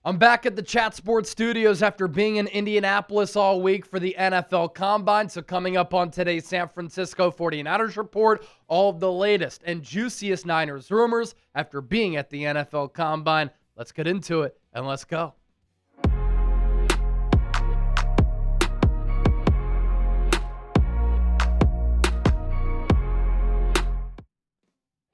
I'm back at the Chat Sports Studios after being in Indianapolis all week for the NFL Combine. So coming up on today's San Francisco 49ers report, all of the latest and juiciest Niners rumors after being at the NFL Combine. Let's get into it and let's go.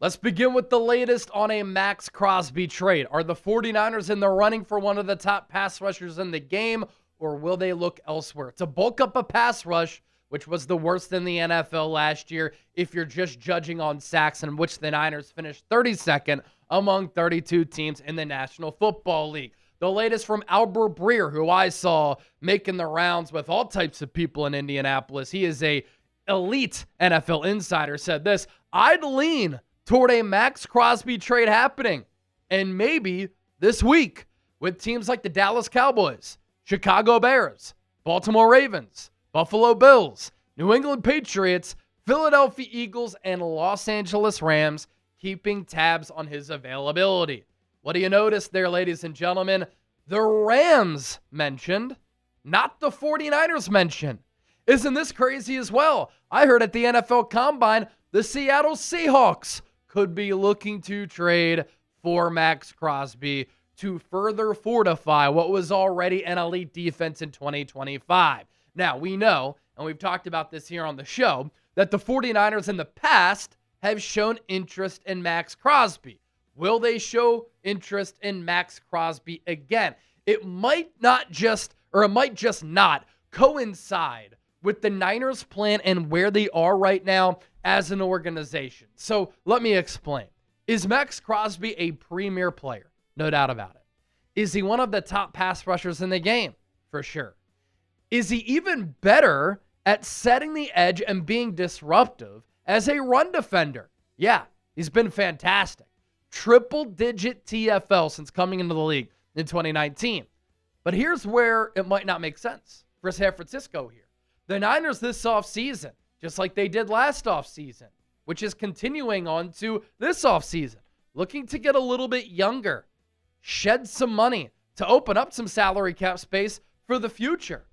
Let's begin with the latest on a Maxx Crosby trade. Are the 49ers in the running for one of the top pass rushers in the game, or will they look elsewhere to bulk up a pass rush, which was the worst in the NFL last year if you're just judging on sacks, in which the Niners finished 32nd among 32 teams in the National Football League? The latest from Albert Breer, who I saw making the rounds with all types of people in Indianapolis. He is a elite NFL insider, said this: "I'd lean toward a Maxx Crosby trade happening, and maybe this week, with teams like the Dallas Cowboys, Chicago Bears, Baltimore Ravens, Buffalo Bills, New England Patriots, Philadelphia Eagles, and Los Angeles Rams keeping tabs on his availability." What do you notice there, ladies and gentlemen? The Rams mentioned, not the 49ers mentioned. Isn't this crazy as well? I heard at the NFL Combine, the Seattle Seahawks could be looking to trade for Maxx Crosby to further fortify what was already an elite defense in 2025. Now, we know, and we've talked about this here on the show, that the 49ers in the past have shown interest in Maxx Crosby. Will they show interest in Maxx Crosby again? It might just not coincide with the Niners' plan and where they are right now as an organization. So let me explain. Is Maxx Crosby a premier player? No doubt about it. Is he one of the top pass rushers in the game? For sure. Is he even better at setting the edge and being disruptive as a run defender? Yeah, he's been fantastic. Triple-digit TFL since coming into the league in 2019. But here's where it might not make sense for San Francisco here. The Niners this offseason, just like they did last offseason, which is continuing on to this offseason, looking to get a little bit younger, shed some money to open up some salary cap space for the future.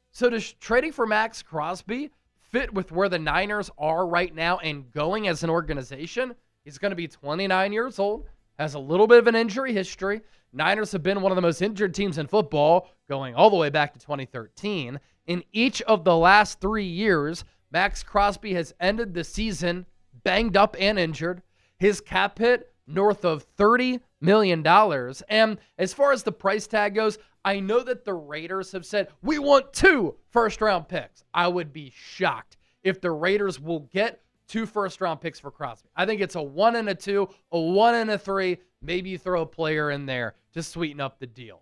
So does trading for Maxx Crosby fit with where the Niners are right now and going as an organization? He's going to be 29 years old, has a little bit of an injury history. Niners have been one of the most injured teams in football, going all the way back to 2013. In each of the last 3 years, Maxx Crosby has ended the season banged up and injured. His cap hit north of $30 million. And as far as the price tag goes, I know that the Raiders have said, we want 2 first-round picks. I would be shocked if the Raiders will get 2 first-round picks for Crosby. I think it's a 1 and a 2, a 1 and a 3. Maybe you throw a player in there to sweeten up the deal.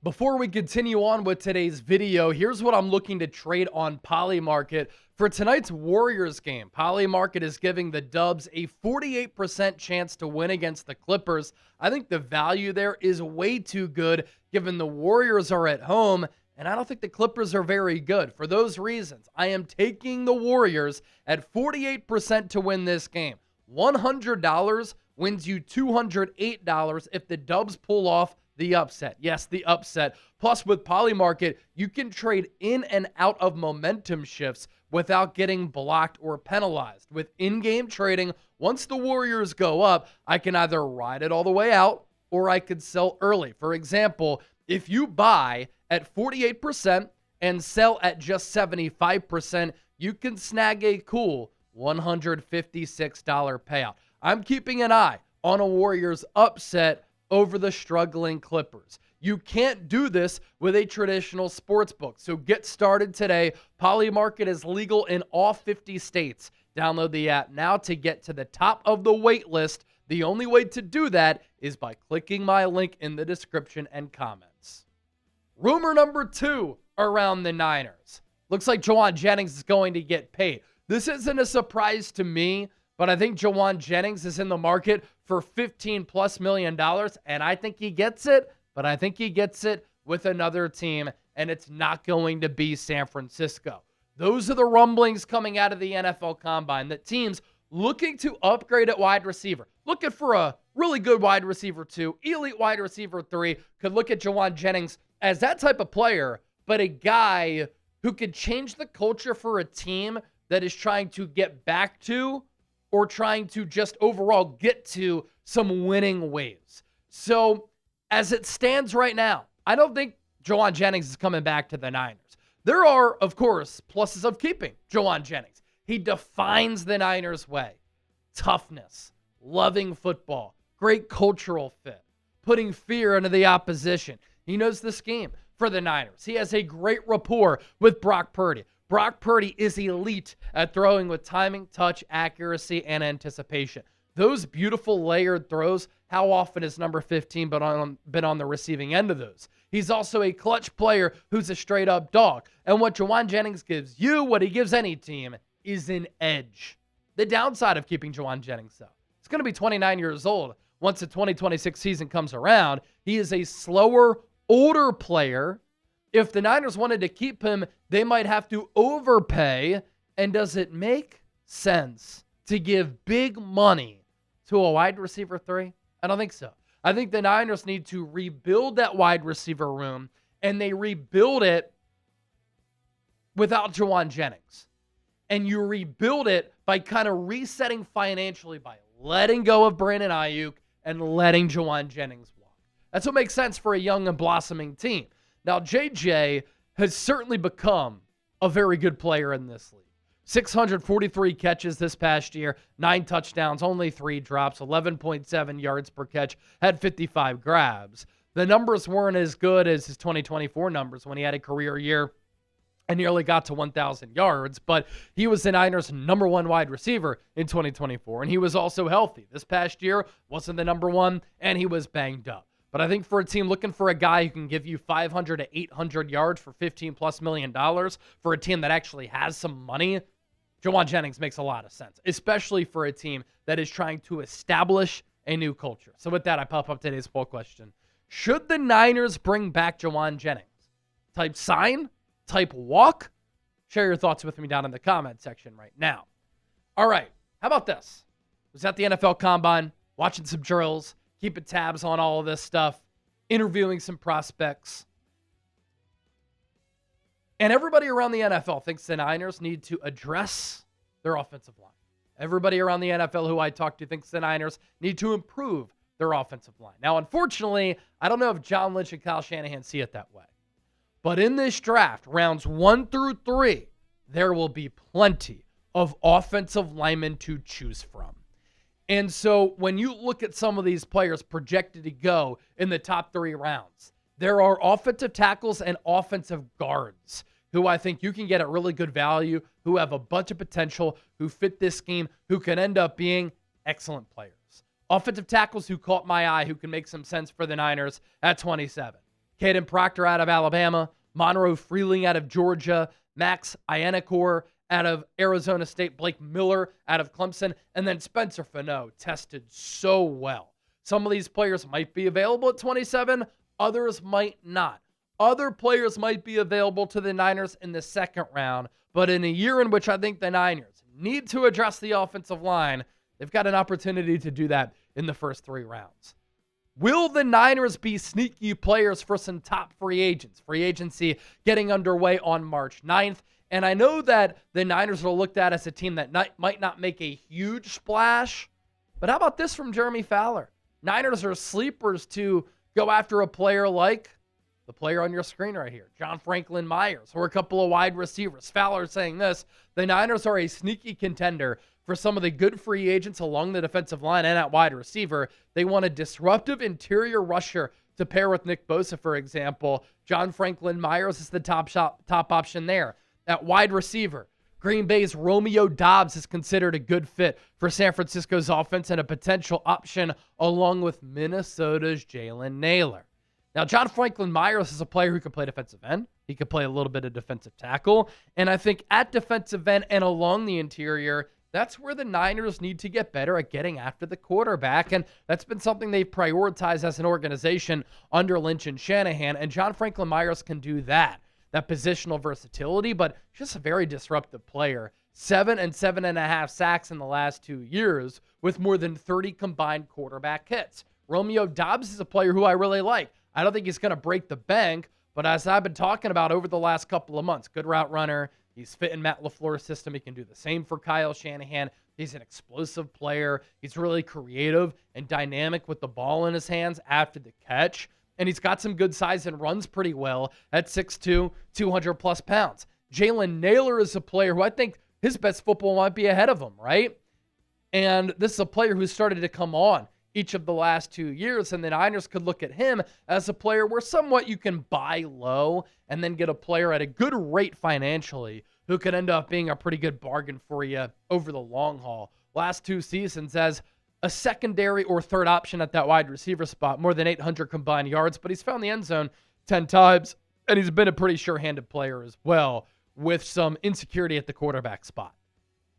Before we continue on with today's video, here's what I'm looking to trade on Polymarket. For tonight's Warriors game, Polymarket is giving the Dubs a 48% chance to win against the Clippers. I think the value there is way too good given the Warriors are at home, and I don't think the Clippers are very good. For those reasons, I am taking the Warriors at 48% to win this game. $100 wins you $208 if the Dubs pull off the upset. Yes, the upset. Plus, with Polymarket, you can trade in and out of momentum shifts without getting blocked or penalized. With in-game trading, once the Warriors go up, I can either ride it all the way out or I could sell early. For example, if you buy at 48% and sell at just 75%, you can snag a cool $156 payout. I'm keeping an eye on a Warriors upset over the struggling Clippers. You can't do this with a traditional sports book. So get started today. Polymarket is legal in all 50 states. Download the app now to get to the top of the wait list. The only way to do that is by clicking my link in the description and comments. Rumor number 2 around the Niners. Looks like Jauan Jennings is going to get paid. This isn't a surprise to me, but I think Jauan Jennings is in the market for $15+ million, and I think he gets it, but I think he gets it with another team, and it's not going to be San Francisco. Those are the rumblings coming out of the NFL Combine, that teams looking to upgrade at wide receiver, looking for a really good wide receiver 2, elite wide receiver 3, could look at Jauan Jennings as that type of player, but a guy who could change the culture for a team that is trying to get back to or trying to just overall get to some winning ways. So as it stands right now, I don't think Jauan Jennings is coming back to the Niners. There are, of course, pluses of keeping Jauan Jennings. He defines the Niners' way. Toughness, loving football, great cultural fit, putting fear into the opposition. He knows the scheme for the Niners. He has a great rapport with Brock Purdy. Brock Purdy is elite at throwing with timing, touch, accuracy, and anticipation. Those beautiful layered throws, how often has number 15 been on the receiving end of those? He's also a clutch player who's a straight-up dog. And what Jauan Jennings gives you, what he gives any team, is an edge. The downside of keeping Jauan Jennings, though, he's going to be 29 years old once the 2026 season comes around. He is a slower, older player. If the Niners wanted to keep him, they might have to overpay. And does it make sense to give big money to a wide receiver 3? I don't think so. I think the Niners need to rebuild that wide receiver room, and they rebuild it without Jauan Jennings. And you rebuild it by kind of resetting financially by letting go of Brandon Aiyuk and letting Jauan Jennings walk. That's what makes sense for a young and blossoming team. Now, JJ has certainly become a very good player in this league. 643 catches this past year, 9 touchdowns, only 3 drops, 11.7 yards per catch, had 55 grabs. The numbers weren't as good as his 2024 numbers when he had a career year and nearly got to 1,000 yards, but he was the Niners' number 1 wide receiver in 2024, and he was also healthy. This past year wasn't the number 1, and he was banged up. But I think for a team looking for a guy who can give you 500 to 800 yards for $15+ million, for a team that actually has some money, Jauan Jennings makes a lot of sense, especially for a team that is trying to establish a new culture. So with that, I pop up today's poll question. Should the Niners bring back Jauan Jennings? Type sign, type walk. Share your thoughts with me down in the comment section right now. All right, how about this? Was at the NFL Combine, watching some drills, keeping tabs on all of this stuff, interviewing some prospects. And everybody around the NFL thinks the Niners need to address their offensive line. Everybody around the NFL who I talk to thinks the Niners need to improve their offensive line. Now, unfortunately, I don't know if John Lynch and Kyle Shanahan see it that way. But in this draft, rounds 1 through 3, there will be plenty of offensive linemen to choose from. And so when you look at some of these players projected to go in the top 3 rounds, there are offensive tackles and offensive guards who I think you can get at really good value, who have a bunch of potential, who fit this scheme, who can end up being excellent players. Offensive tackles who caught my eye, who can make some sense for the Niners at 27. Caden Proctor out of Alabama, Monroe Freeling out of Georgia, Max Ioannakor out of Arizona State, Blake Miller out of Clemson, and then Spencer Fano tested so well. Some of these players might be available at 27, others might not. Other players might be available to the Niners in the second round, but in a year in which I think the Niners need to address the offensive line, they've got an opportunity to do that in the first 3 rounds. Will the Niners be sneaky players for some top free agents? Free agency getting underway on March 9th. And I know that the Niners are looked at as a team that might not make a huge splash, but how about this from Jeremy Fowler? Niners are sleepers to go after a player like the player on your screen right here, John Franklin Myers, or a couple of wide receivers. Fowler saying this, the Niners are a sneaky contender for some of the good free agents along the defensive line and at wide receiver. They want a disruptive interior rusher to pair with Nick Bosa, for example. John Franklin Myers is the top option there. At wide receiver, Green Bay's Romeo Doubs is considered a good fit for San Francisco's offense and a potential option along with Minnesota's Jalen Nailor. Now, John Franklin Myers is a player who can play defensive end. He could play a little bit of defensive tackle. And I think at defensive end and along the interior, that's where the Niners need to get better at getting after the quarterback. And that's been something they've prioritized as an organization under Lynch and Shanahan. And John Franklin Myers can do that positional versatility, but just a very disruptive player. 7 and 7.5 sacks in the last 2 years with more than 30 combined quarterback hits. Romeo Doubs is a player who I really like. I don't think he's going to break the bank, but as I've been talking about over the last couple of months, good route runner. He's fit in Matt LaFleur's system. He can do the same for Kyle Shanahan. He's an explosive player. He's really creative and dynamic with the ball in his hands after the catch. And he's got some good size and runs pretty well at 6'2", 200-plus pounds. Jalen Nailor is a player who I think his best football might be ahead of him, right? And this is a player who started to come on each of the last 2 years, and the Niners could look at him as a player where somewhat you can buy low and then get a player at a good rate financially who could end up being a pretty good bargain for you over the long haul. Last 2 seasons as a secondary or third option at that wide receiver spot, more than 800 combined yards, but he's found the end zone 10 times, and he's been a pretty sure-handed player as well with some insecurity at the quarterback spot.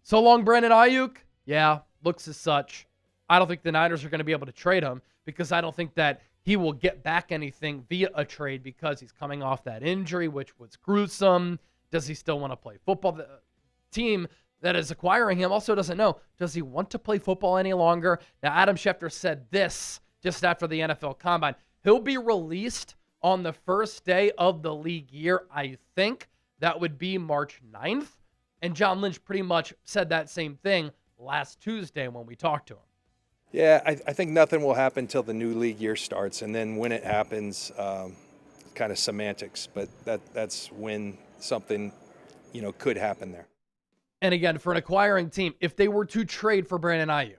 So long, Brandon Aiyuk? Yeah, looks as such. I don't think the Niners are going to be able to trade him because I don't think that he will get back anything via a trade because he's coming off that injury, which was gruesome. Does he still want to play football? The team that is acquiring him also doesn't know, does he want to play football any longer? Now, Adam Schefter said this just after the NFL Combine. He'll be released on the first day of the league year, I think. That would be March 9th. And John Lynch pretty much said that same thing last Tuesday when we talked to him. Yeah, I think nothing will happen until the new league year starts, and then when it happens, kind of semantics. But that's when something, could happen there. And again, for an acquiring team, if they were to trade for Brandon Aiyuk,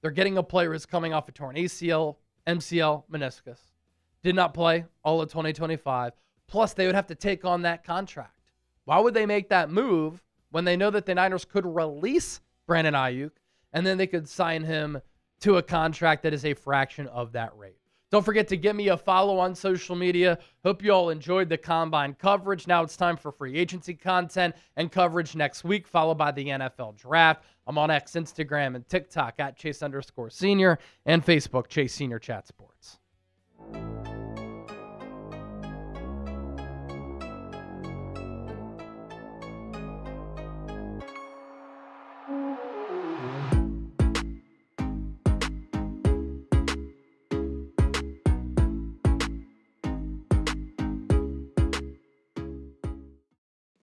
they're getting a player who's coming off a torn ACL, MCL, meniscus, did not play all of 2025. Plus, they would have to take on that contract. Why would they make that move when they know that the Niners could release Brandon Aiyuk and then they could sign him to a contract that is a fraction of that rate? Don't forget to give me a follow on social media. Hope you all enjoyed the Combine coverage. Now it's time for free agency content and coverage next week, followed by the NFL Draft. I'm on X, Instagram, and TikTok at Chase_Senior and Facebook, Chase Senior Chat Sports.